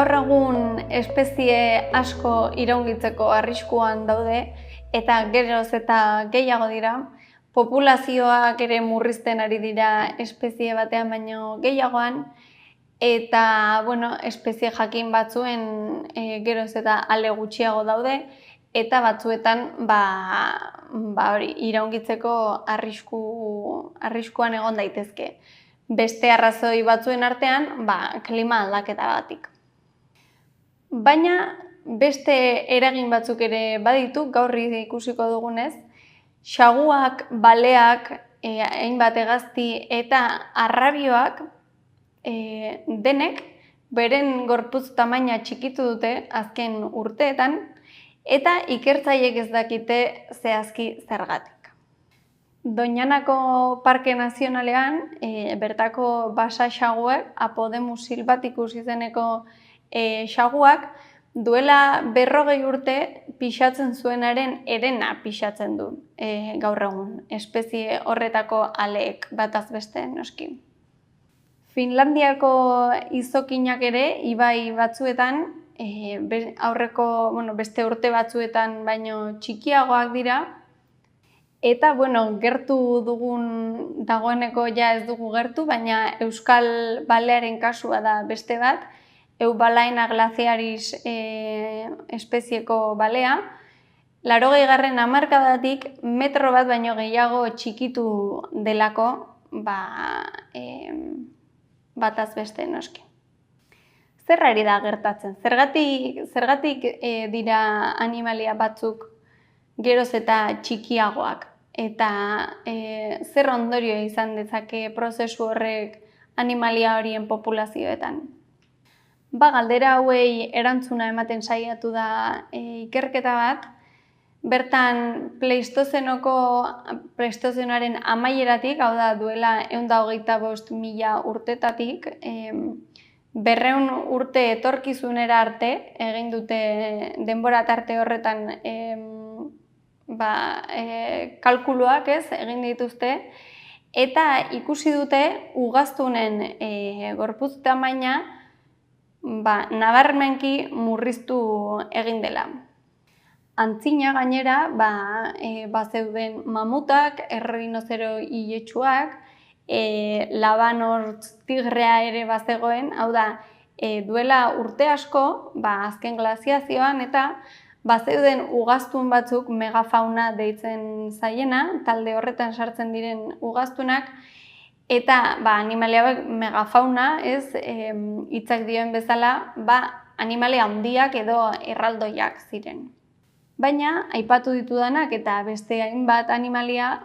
Gaur egun espezie asko iraungitzeko arriskuan daude eta geroz eta gehiago dira. Populazioak ere murrizten ari dira espezie batean baino gehiagoan eta espezie jakin batzuen geroz eta ale gutxiago daude eta batzuetan iraungitzeko arriskuan egon daitezke. Beste arrazoi batzuen artean, klima aldaketagatik. Baina beste eragin batzuk ere baditu, gaur ikusiko dugunez, saguak, baleak, hainbat hegazti eta arrabioak denek beren gorputz tamaina txikitu dute azken urteetan eta ikertzaileek ez dakite zehazki zergatik. Doñanako Parke Nazionalean, bertako basa saguek, Apodemus silvaticus izeneko saguak, duela 40 urte pixatzen zuenaren herena pixatzen du gaur egun, espezie horretako aleek bataz beste noski. Finlandiako izokinak ere, ibai batzuetan, beste urte batzuetan baino txikiagoak dira, eta, gertu dugun dagoeneko ja ez dugu gertu, baina euskal balearen kasua da beste bat, Eubalaena glaciaris espezieko balea, 80. hamarkadatik metro bat baino gehiago txikitu delako, bataz beste noski. Zer ari da gertatzen? Zergatik dira animalia batzuk geroz eta txikiagoak, eta zer ondorio izan dezake prozesu horrek animalia horien populazioetan. Galdera hauei erantzuna ematen saiatu da ikerketa bat, bertan Pleistozenoaren amaieratik, hau da duela 125.000 urtetatik, 200 urte etorkizunera arte, egin dute denbora tarte horretan kalkuluak egin dituzte, eta ikusi dute ugaztunen gorputz tamaina nabarmenki murriztu egin dela. Antzina gainera, bazeuden mamutak, errinozero iletsuak, labanortz tigrea ere bazegoen, hau da, duela urte asko, azken glaziazioan, eta bazeuden ugaztun batzuk megafauna deitzen zaiena, talde horretan sartzen diren ugaztunak, eta animalia megafauna, hitzak dioen bezala, animalia handiak edo erraldoiak ziren. Baina, aipatu ditudanak eta beste hainbat animalia,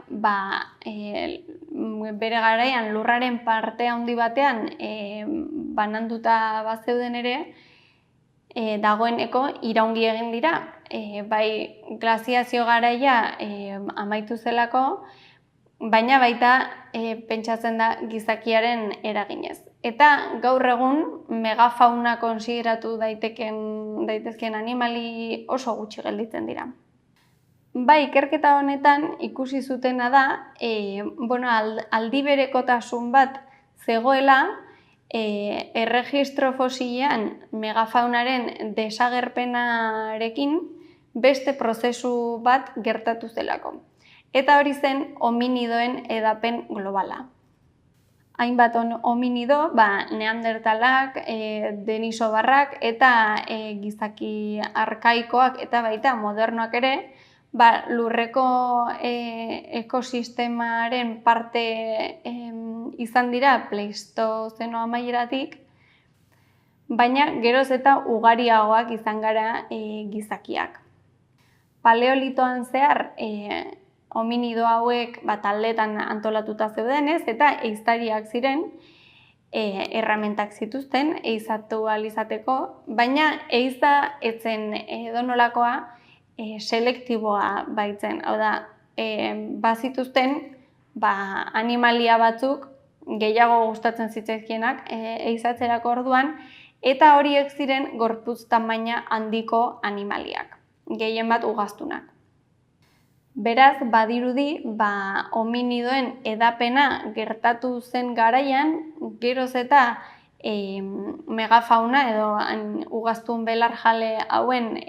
bere garaian lurraren parte handi batean bananduta bazeuden ere, dagoeneko iraungi egin dira. Bai glaziazio garaia amaitu zelako, baina baita pentsatzen da gizakiaren eraginez. Eta gaur egun megafauna konsideratu daitezkeen animali oso gutxi gelditzen dira. Ikerketa honetan ikusi zutena da, aldi berekotasun bat zegoela, erregistro fosilean megafaunaren desagerpenarekin beste prozesu bat gertatu zelako. Eta hori zen hominidoen edapen globala. Hainbat hominido, neandertalak, denisobarrak eta gizaki arkaikoak eta baita modernoak ere, lurreko ekosistemaren parte izan dira Pleistozeno amaieratik, baina geroz eta ugariagoak izan gara gizakiak. Paleolitoan zehar, hominido hauek taldetan antolatuta zeudenez eta ehiztariak ziren, erramintak zituzten ehizatu ahal izateko, baina ehiza etzen edonolakoa selektiboa baitzen. Hau da, bazituzten animalia batzuk gehiago gustatzen zitzaizkienak ehizatzerako orduan, eta horiek ziren gorputz tamaina handiko animaliak, gehien bat ugaztunak. Beraz, badirudi, hominidoen edapena gertatu zen garaian, geroz eta megafauna edo ugaztun belarjale hauen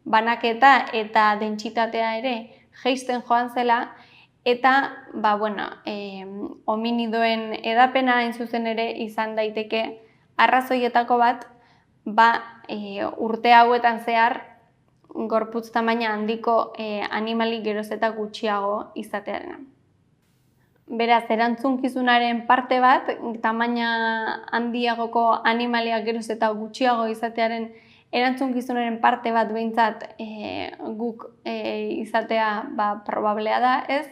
banaketa eta dentsitatea ere jaisten joan zela, eta hominidoen edapena hain zuzen ere izan daiteke arrazoietako bat, urte hauetan zehar gorputz tamaina handiko animali geroz eta gutxiago izatearena. Beraz, erantzunkizunaren parte bat, tamaina handiagoko animaliak geroz eta gutxiago izatearen erantzunkizunaren parte bat behintzat guk izatea probablea da, ez?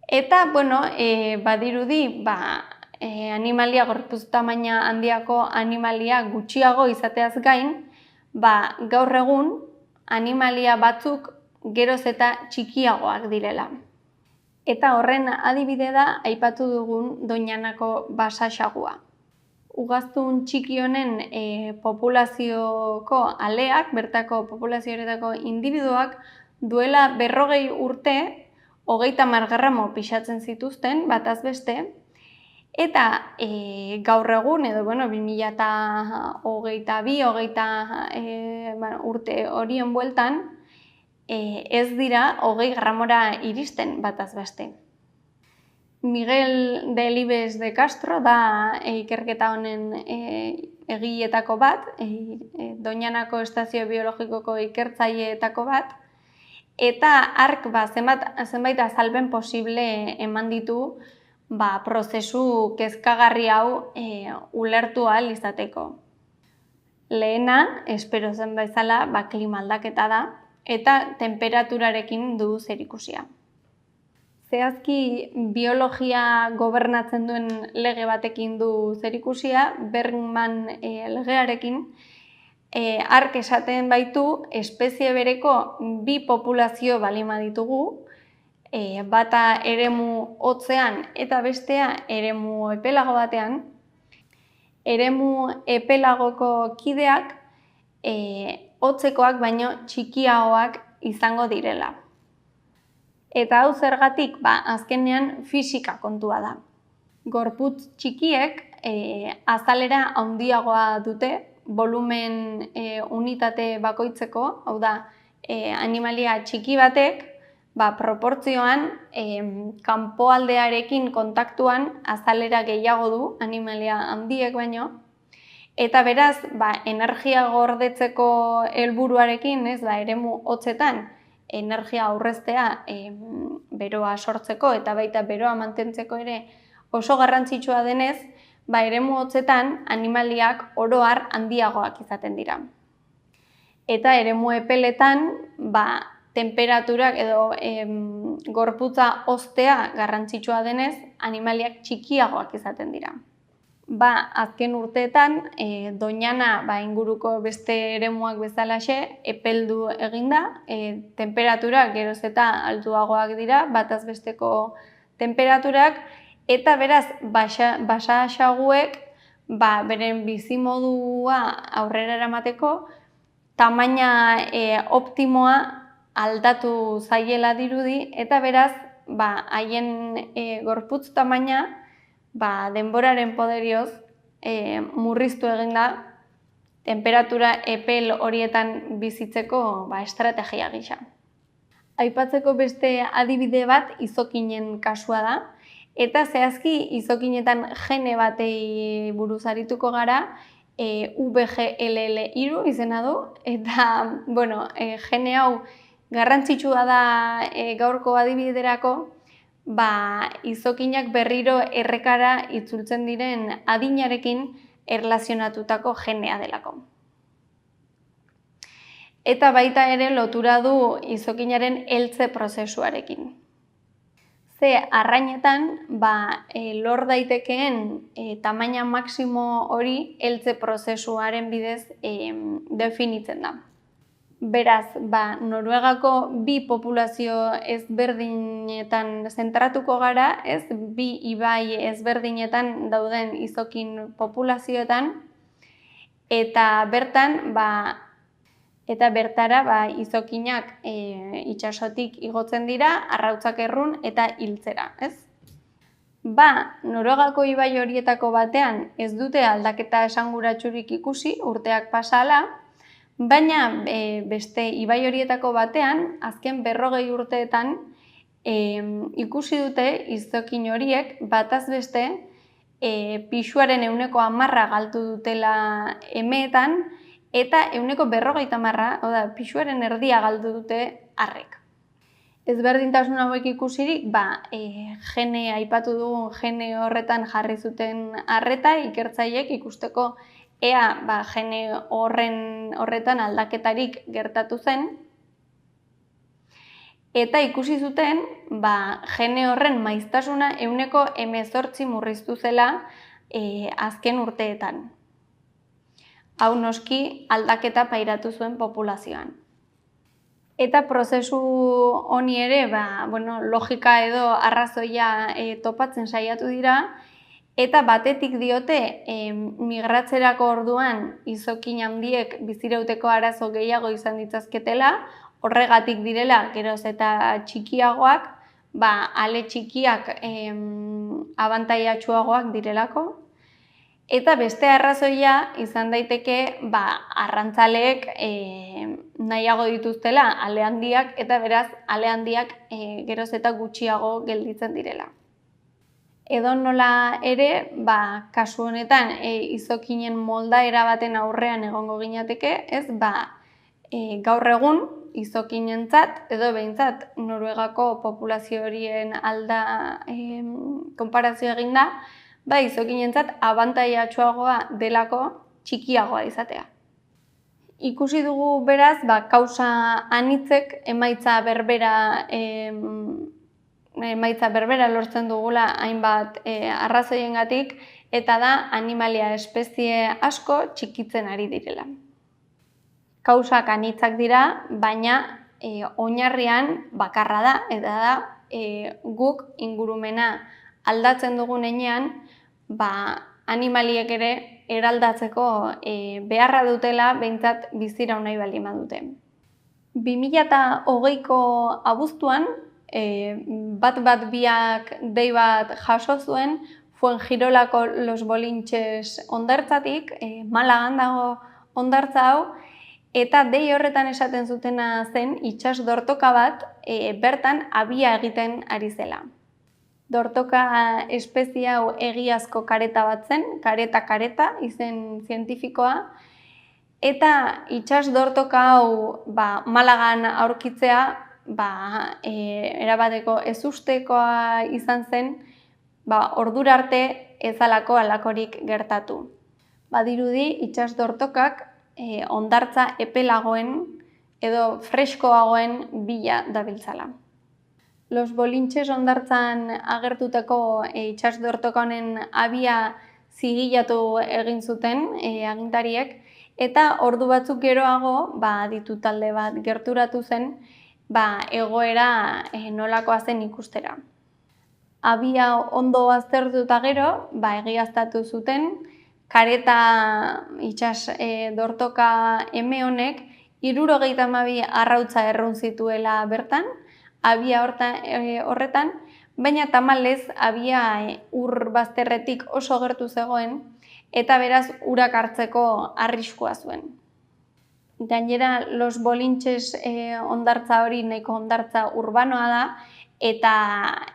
Eta, badirudi, animalia, gorputz tamaina handiako animalia gutxiago izateaz gain, gaur egun animalia batzuk geroz eta txikiagoak direla. Eta horren adibide da aipatu dugun Doñanako basaxagua. Ugaztun txiki honen populazioko aleak, bertako populazioetako indibiduak, duela 40 urte 30 gramo pisatzen zituzten, bataz beste, eta gaur egun, edo 2022 urte horien bueltan, ez dira 20 gramora iristen bataz beste. Miguel Delibes de Castro da ikerketa honen egiletako bat, Doñanako estazio biologikoko ikertzaileetako bat, eta hark zenbait azalpen posible eman ditu prozesu kezkagarri hau ulertu ahal izateko. Lehena, espero zen bezala, klima aldaketa da, eta temperaturarekin du zerikusia. Zehazki biologia gobernatzen duen lege batekin du zerikusia, Bergman legearekin, hark esaten baitu espezie bereko bi populazio baldin baditugu, bata eremu hotzean eta bestea eremu epelago batean, eremu epelagoko kideak hotzekoak baino txikiagoak izango direla. Eta hau zergatik, azkenean fisika kontua da. Gorputz txikiek azalera handiagoa dute, volumen unitate bakoitzeko, hau da, animalia txiki batek, proportzioan kanpoaldearekin kontaktuan azalera gehiago du animalia handiek baino, eta beraz, energia gordetzeko helburuarekin, eremu hotzetan, energia aurreztea beroa sortzeko eta baita beroa mantentzeko ere oso garrantzitsua denez, eremu hotzetan animaliak oro har handiagoak izaten dira. Eta eremu epeletan, temperaturak edo gorputza hoztea garrantzitsua denez, animaliak txikiagoak izaten dira. Azken urteetan, Doñana inguruko beste eremuak bezalaxe epeldu eginda, temperaturak geroz eta altuagoak dira, bataz besteko temperaturak, eta beraz, basaxaguek beren bizimodua aurrera eramateko tamaina optimoa aldatu zaiela dirudi, eta beraz, haien gorputz tamaina denboraren poderioz murriztu egin da temperatura epel horietan bizitzeko estrategia gisa. Aipatzeko beste adibide bat izokinen kasua da, eta zehazki izokinetan gene batei buruz arituko gara, VGLL3 izena du, eta gene hau garrantzitsua da gaurko adibiderako, izokinak berriro errekara itzultzen diren adinarekin erlazionatutako genea delako. Eta baita ere lotura du izokinaren heltze prozesuarekin. Ze arrainetan lor daitekeen tamaina maximo hori heltze prozesuaren bidez definitzen da. Beraz, Noruegako bi populazio ezberdinetan zentratuko gara, bi ibai ezberdinetan dauden izokin populazioetan, eta bertara izokinak itsasotik igotzen dira, arrautzak errun eta hiltzera, ez? Noruegako ibai horietako batean ez dute aldaketa esanguratsurik ikusi urteak pasala, baina beste ibai horietako batean azken 40 urteetan ikusi dute izokin horiek bataz beste pisuaren 10% galdu dutela emeetan eta 40%, oda, pisuaren erdia galdu dute arrek. Ezberdintasun hauek ikusirik, gene aipatu dugun gene horretan jarri zuten arreta ikertzaileek ikusteko ea gene horretan aldaketarik gertatu zen, eta ikusi zuten gene horren maiztasuna 18% murriztu zela azken urteetan. Hau noski aldaketa pairatu zuen populazioan. Eta prozesu honi ere logika edo arrazoia topatzen saiatu dira, eta batetik diote migratzerako orduan izokin handiek bizirauteko arazo gehiago izan ditzazketela, horregatik direla geroz eta txikiagoak, ale txikiak abantailatsuagoak direlako. Eta beste arrazoia izan daiteke arrantzaleek nahiago dituztela ale handiak, eta beraz ale handiak geroz eta gutxiago gelditzen direla. Edonola ere, kasu honetan izokinen moldaera baten aurrean egongo ginateke, gaur egun izokinentzat edo behintzat Noruegako populazio horien konparazio eginda, izokinentzat abantailatsuagoa delako txikiagoa izatea. Ikusi dugu beraz, kausa anitzek emaitza berbera lortzen dugula hainbat arrazoiengatik, eta da animalia espezie asko txikitzen ari direla. Kausak anitzak dira, baina oinarrian bakarra da, eta da guk ingurumena aldatzen dugun heinean, animaliek ere eraldatzeko beharra dutela behintzat biziraun nahi baldin badute. 2020ko abuztuan, bat-biak dei bat jaso zuen Fuenjirolako Los Bolinches hondartzatik, Malagan dago hondartza hau, eta dei horretan esaten zutena zen itsas dortoka bat bertan abia egiten ari zela. Dortoka espezie hau egiazko kareta bat zen, kareta izen zientifikoa, eta itsas dortoka hau Malagan aurkitzea erabateko ezustekoa izan zen, ordura arte ez halako halakorik gertatu. Badirudi itsas dortokak hondartza epelagoen edo freskoagoen bila dabiltzala. Los Bolinches hondartzan agertutako itsas dortoka honen abia zigilatu egin zuten agintariek, eta ordu batzuk geroago aditu talde bat gerturatu zen egoera nolakoa zen ikustera. Abia ondo aztertuta gero, egiaztatu zuten, kareta itsas dortoka eme honek 72 arrautza errun zituela bertan, abia horretan, baina tamalez abia ur bazterretik oso gertu zegoen, eta beraz urak hartzeko arriskua zuen. Gainera, Los Bolinches hondartza hori nahiko hondartza urbanoa da, eta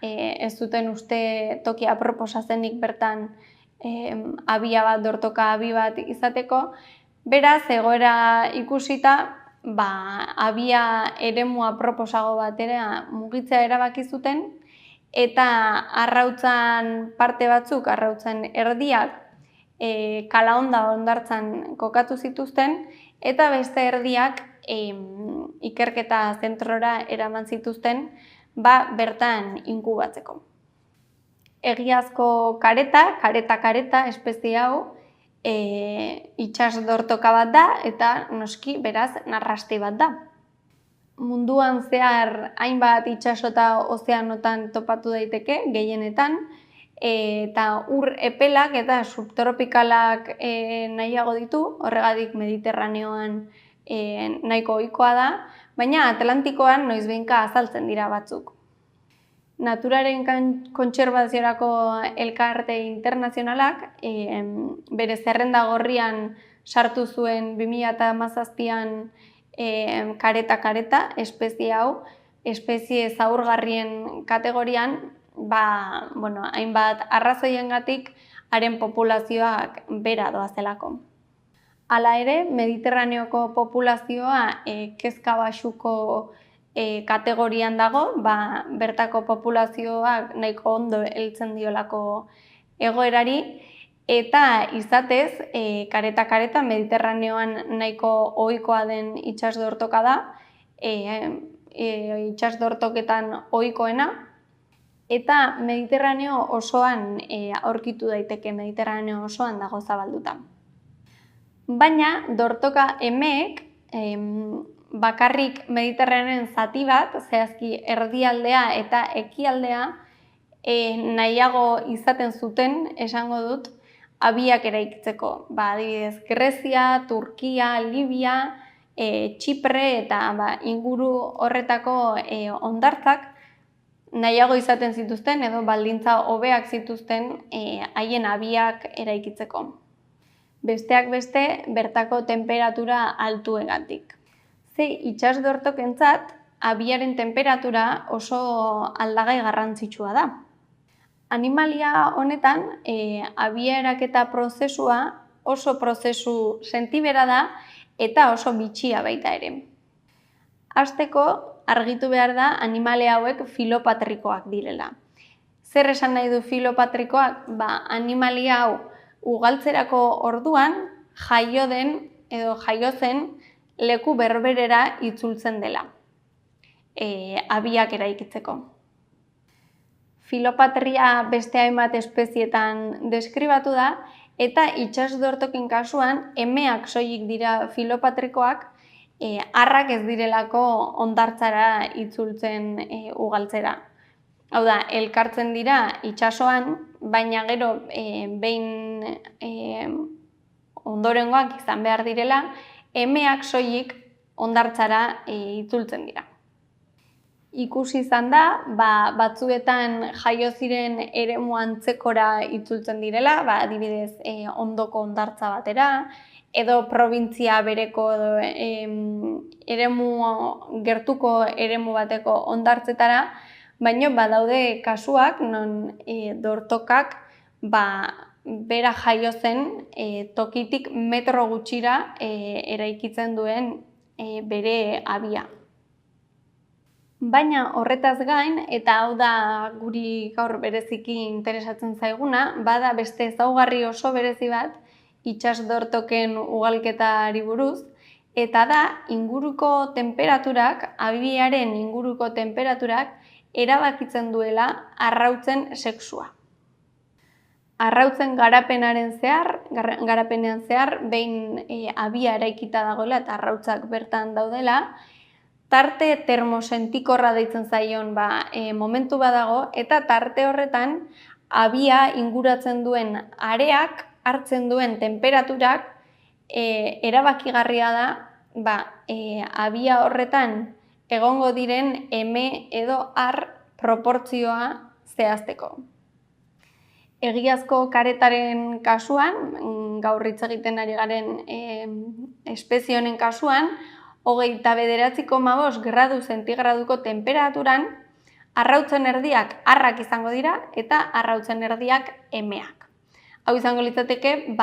ez zuten uste toki aproposa zenik bertan abia bat, dortoka abi bat izateko. Beraz, egoera ikusita, abia eremu aproposago batera mugitzea erabaki zuten, eta arrautzan parte batzuk, arrautzan erdiak, Kalahonda hondartzan kokatu zituzten, eta beste erdiak ikerketa zentrora eraman zituzten, bertan inkubatzeko. Egiazko kareta espezie hau, itsas dortoka bat da, eta noski beraz narrasti bat da. Munduan zehar hainbat itsaso eta ozeanotan topatu daiteke, gehienetan, eta ur epelak eta subtropikalak nahiago ditu, horregatik Mediterraneoan nahiko ohikoa da, baina Atlantikoan noizbehinka azaltzen dira batzuk. Naturaren kontserbaziorako elkarte internazionalak bere zerrenda gorrian sartu zuen 2017an kareta espezie hau, espezie zaurgarrien kategorian, hainbat arrazoiengatik haren populazioak bera doazelako. Hala ere, Mediterraneoko populazioa kezka baxuko kategorian dago, bertako populazioak nahiko ondo heltzen diolako egoerari, eta izatez, kareta Mediterraneoan nahiko ohikoa den itsasdortoka da, itsasdortoketan ohikoena, eta Mediterraneo osoan aurkitu daiteke, Mediterraneo osoan dago zabalduta. Baina, dortoka emeek bakarrik Mediterraneoen zati bat, zehazki erdialdea eta ekialdea, nahiago izaten zuten, esango dut, abiak eraikitzeko. Adibidez, Grezia, Turkia, Libia, Txipre eta inguru horretako hondartzak nahiago izaten zituzten edo baldintza hobeak zituzten haien abiak eraikitzeko. Besteak beste, bertako temperatura altuengatik. Itsasdortokentzat, abiaren temperatura oso aldagai garrantzitsua da. Animalia honetan, abia eraketa prozesua oso prozesu sentibera da eta oso bitxia baita ere. Hasteko, argitu behar da animale hauek filopatrikoak direla. Zer esan nahi du filopatrikoak? Animalia hau ugaltzerako orduan jaio zen leku berberera itzultzen dela, abiak eraikitzeko. Filopatria beste hainbat espezietan deskribatu da, eta itsasdortoken kasuan emeak soilik dira filopatrikoak, arrak ez direlako hondartzara itzultzen ugaltzera. Hau da, elkartzen dira itsasoan, baina gero behin ondorengoak izan behar direla, emeak soilik hondartzara itzultzen dira. Ikusi izan da, batzuetan jaio ziren eremu antzekora itzultzen direla, adibidez ondoko hondartza batera, edo probintzia bereko gertuko eremu bateko hondartzetara, baina badaude kasuak non dortokak bera jaio zen tokitik metro gutxira eraikitzen duen bere abia. Baina horretaz gain, eta hau da guri gaur bereziki interesatzen zaiguna, bada beste ezaugarri oso berezi bat itsasdortoken ugalketari buruz, eta da inguruko temperaturak, abiaren inguruko temperaturak, erabakitzen duela arrautzen sexua. Arrautzen garapenean zehar, behin abia eraikita dagoela eta arrautzak bertan daudela, tarte termosentikorra deitzen zaion momentu badago, eta tarte horretan abia inguratzen duen areak hartzen duen temperaturak erabakigarria da abia horretan egongo diren eme edo ar proportzioa zehazteko. Egiazko karetaren kasuan, gaur hitz egiten ari garen espezie honen kasuan, 29,5 gradu zentigraduko temperaturan, arrautzen erdiak arrak izango dira eta arrautzen erdiak emeak. Hau izango litzateke,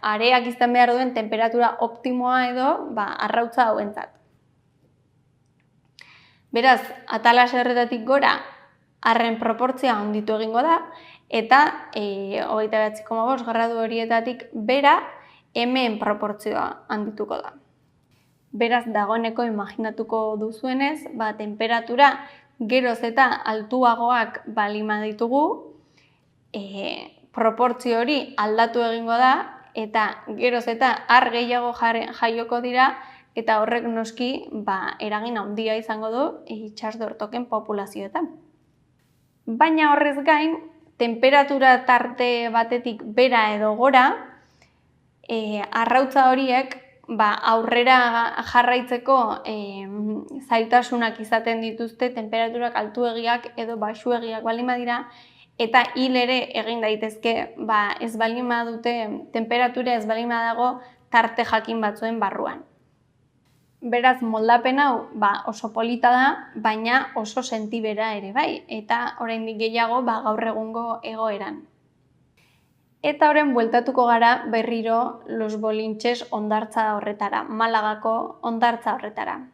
areak izan behar duen temperatura optimoa edo arrautza hauentzat. Beraz, atalas erretatik gora, arren proportzioa handitu egingo da, eta 29,5 gradu horietatik bera, emeen proportzioa handituko da. Beraz, dagoeneko imaginatuko duzuenez, temperatura geroz eta altuagoak balima ditugu, proportzio hori aldatu egingo da, eta geroz eta ar gehiago jaioko dira, eta horrek noski eragin handia izango du itsasdortoken populazioetan. Baina horrez gain, temperatura tarte batetik bera edo gora, arrautza horiek aurrera jarraitzeko zailtasunak izaten dituzte, temperaturak altuegiak edo baxuegiak baldin badira, eta hil ere egin daitezke ez baldin badute temperatura ez baldin badago tarte jakin batzuen barruan. Beraz, moldapen hau oso polita da, baina oso sentibera ere bai, eta oraindik gehiago gaur egungo egoeran. Eta orain bueltatuko gara berriro Los Bolinches hondartza horretara, Malagako hondartza horretara.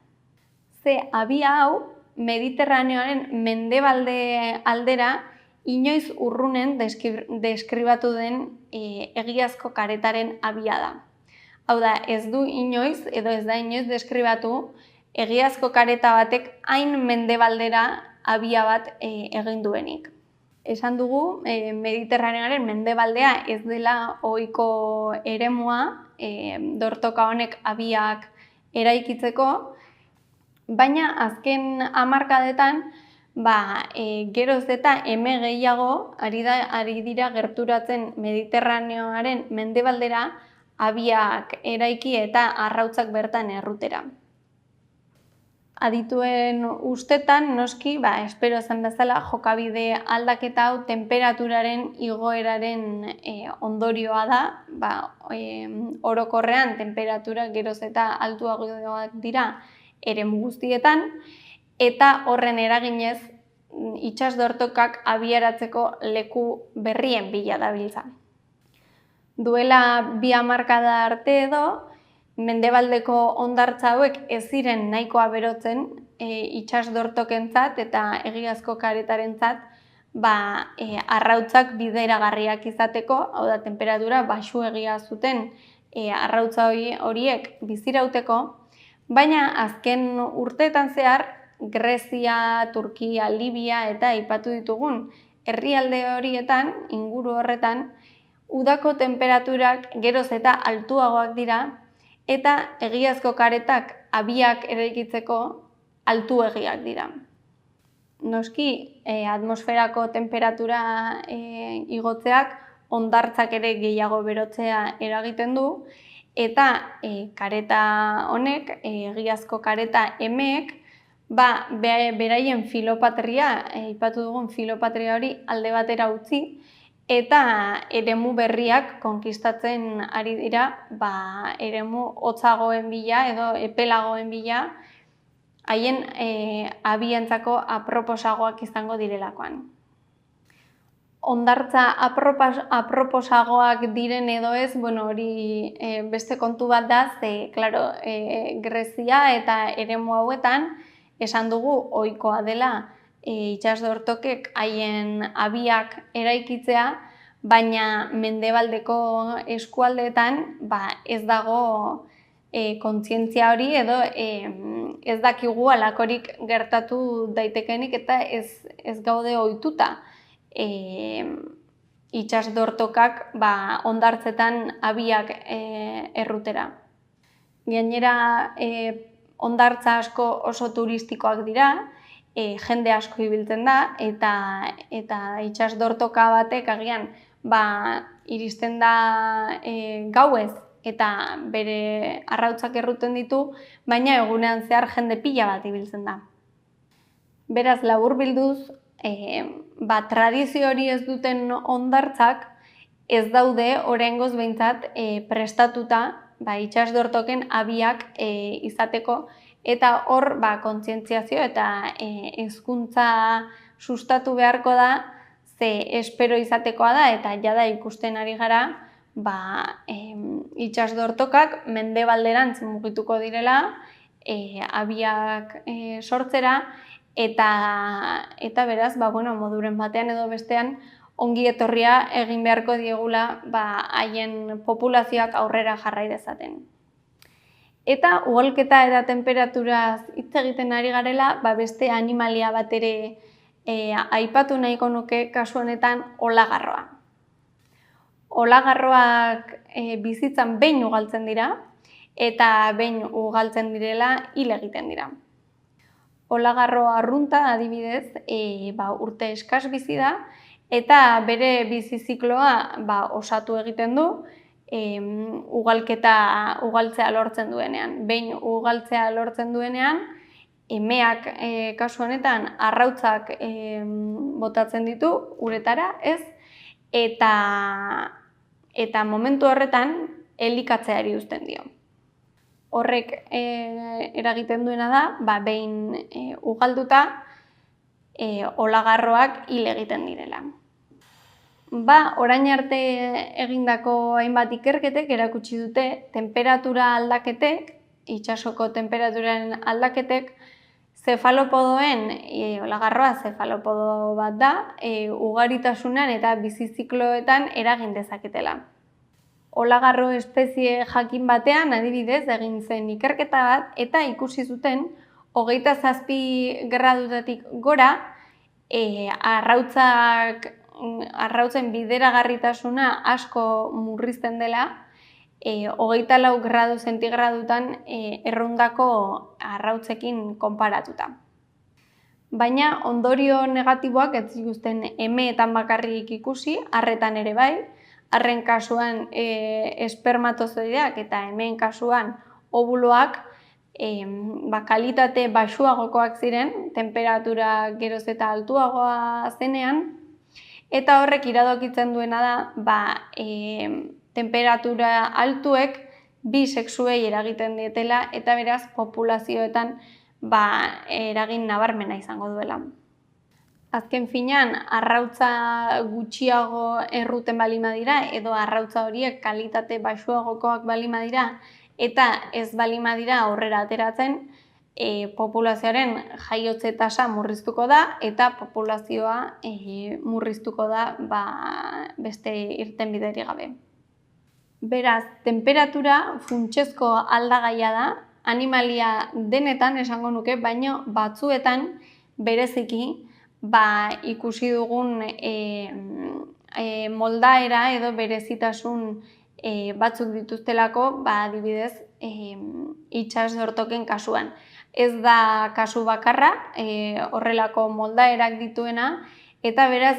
Ze abia hau Mediterraneoaren mendebalde aldera inoiz urrunen deskribatu den egiazko karetaren abia da. Hau da, ez du inoiz edo ez da inoiz deskribatu egiazko kareta batek hain mendebaldera abia bat egin duenik. Esan dugu Mediterraneoaren mendebaldea ez dela ohiko eremua dortoka honek abiak eraikitzeko, baina azken hamarkadetan geroz eta eme gehiago ari dira gerturatzen Mediterraneoaren mendebaldera abiak eraiki eta arrautzak bertan errutera. Adituen ustetan, noski, espero zen bezala, jokabide aldaketa hau temperaturaren igoeraren ondorioa da. Orokorrean temperatura geroz eta altuagoak dira eremu guztietan, eta horren eraginez itsasdortokak abiaratzeko leku berrien bila dabiltza. Duela 2 hamarkada arte edo, mendebaldeko hondartza hauek ez ziren nahikoa berotzen itsasdortokentzat eta egiazko karetarentzat arrautzak bideragarriak izateko, hau da, temperatura baxuegia zuten arrautza horiek bizirauteko, baina azken urteetan zehar Grezia, Turkia, Libia eta aipatu ditugun herrialde horietan, inguru horretan, udako temperaturak geroz eta altuagoak dira eta egiazko karetak abiak eraikitzeko altuegiak dira. Noski, atmosferako temperatura igotzeak hondartzak ere gehiago berotzea eragiten du, eta kareta honek, egiazko kareta emeek, beraien filopatria, aipatu dugun filopatria hori alde batera utzi, eta eremu berriak konkistatzen ari dira, eremu hotzagoen bila edo epelagoen bila, haien abientzako aproposagoak izango direlakoan. Hondartza aproposagoak diren edo ez, hori beste kontu bat da, ze, klaro, Grezia eta eremu hauetan, esan dugu ohikoa dela itsasdortokek haien abiak eraikitzea, baina mendebaldeko eskualdeetan ez dago kontzientzia hori edo ez dakigu halakorik gertatu daitekenik eta ez gaude ohituta itsasdortokak hondartzetan abiak errutera. Gainera, hondartza asko oso turistikoak dira, jende asko ibiltzen da, eta itsasdortoka batek agian iristen da gauez eta bere arrautzak erruten ditu, baina egunean zehar jende pila bat ibiltzen da. Beraz, laburbilduz, tradizio hori ez duten hondartzak ez daude oraingoz behintzat prestatuta itsasdortoken abiak izateko, eta hor kontzientziazio eta hezkuntza sustatu beharko da, ze espero izatekoa da eta jada ikusten ari gara itsasdortokak mendebalderantz mugituko direla abiak sortzera, eta beraz, moduren batean edo bestean ongi etorria egin beharko diegula haien populazioak aurrera jarrai dezaten. Eta uholketa eta temperaturaz hitz egiten ari garela, beste animalia bat ere aipatu nahiko nuke kasu honetan olagarroa. Olagarroak bizitzan behin ugaltzen dira, eta behin ugaltzen direla hil egiten dira. Olagarro arrunta, adibidez, urte eskas bizi da, eta bere bizi zikloa osatu egiten du, ugaltzea lortzen duenean. Behin ugaltzea lortzen duenean, emeak kasu honetan arrautzak botatzen ditu uretara, ez? Eta momentu horretan elikatzeari uzten dio. Horrek eragiten duena da, behin ugalduta, olagarroak hil egiten direla. Orain arte egindako hainbat ikerketek erakutsi dute tenperatura aldaketek, itsasoko temperaturaren aldaketek, zefalopodoen, olagarroa zefalopodo bat da, ugaritasunean eta bizizikloetan eragin dezaketela. Olagarro espezie jakin batean, adibidez, egin zen ikerketa bat, eta ikusi zuten 27 gradutatik gora, arrautzen bideragarritasuna asko murrizten dela, 24 gradu zentigradutan errundako arrautzekin konparatuta. Baina ondorio negatiboak ez zituzten emeetan bakarrik ikusi, arretan ere bai, arren kasuan espermatozoideak eta emeen kasuan obuloak kalitate baxuagokoak ziren, temperatura geroz eta altuagoa zenean, eta horrek iradokitzen duena da, temperatura altuek bi sexuei eragiten dietela eta beraz populazioetan eragin nabarmena izango duela. Azken finean, arrautza gutxiago erruten baldin badira edo arrautza horiek kalitate baxuagokoak baldin badira eta ez baldin badira aurrera ateratzen, populazioaren jaiotze tasa murriztuko da eta populazioa murriztuko da beste irtenbiderik gabe. Beraz, temperatura funtsezko aldagaia da, animalia denetan esango nuke, baina batzuetan bereziki ikusi dugun moldaera edo berezitasun batzuk dituztelako, adibidez, itsas-dortoken kasuan. Ez da kasu bakarra, horrelako moldaerak dituena, eta beraz,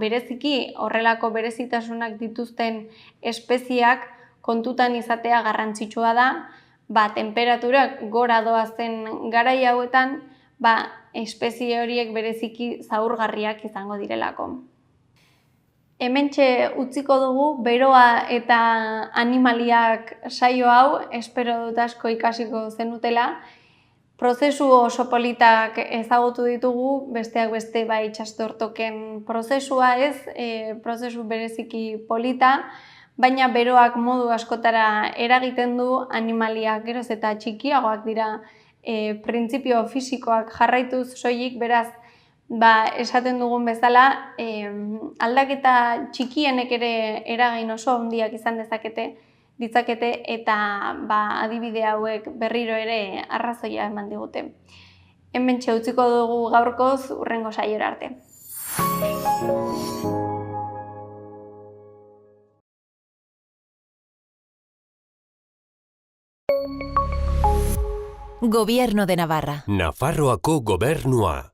bereziki horrelako berezitasunak dituzten espezieak kontutan izatea garrantzitsua da, temperaturak gora doazen garai hauetan, espezie horiek bereziki zaurgarriak izango direlako. Hementxe utziko dugu beroa eta animaliak saio hau, espero dut asko ikasiko zenutela. Prozesu oso politak ezagutu ditugu, besteak beste itsas-dortoken prozesua ez, prozesu bereziki polita, baina beroak modu askotara eragiten du, animaliak geroz eta txikiagoak dira, printzipio fisikoak jarraituz soilik, beraz, esaten dugun bezala, aldaketa txikienek ere eragin oso handiak izan ditzakete eta adibide hauek berriro ere arrazoia eman digute. Hementxe utziko dugu gaurkoz, hurrengo saiora arte. Gobierno de Navarra. Nafarroako gobernua.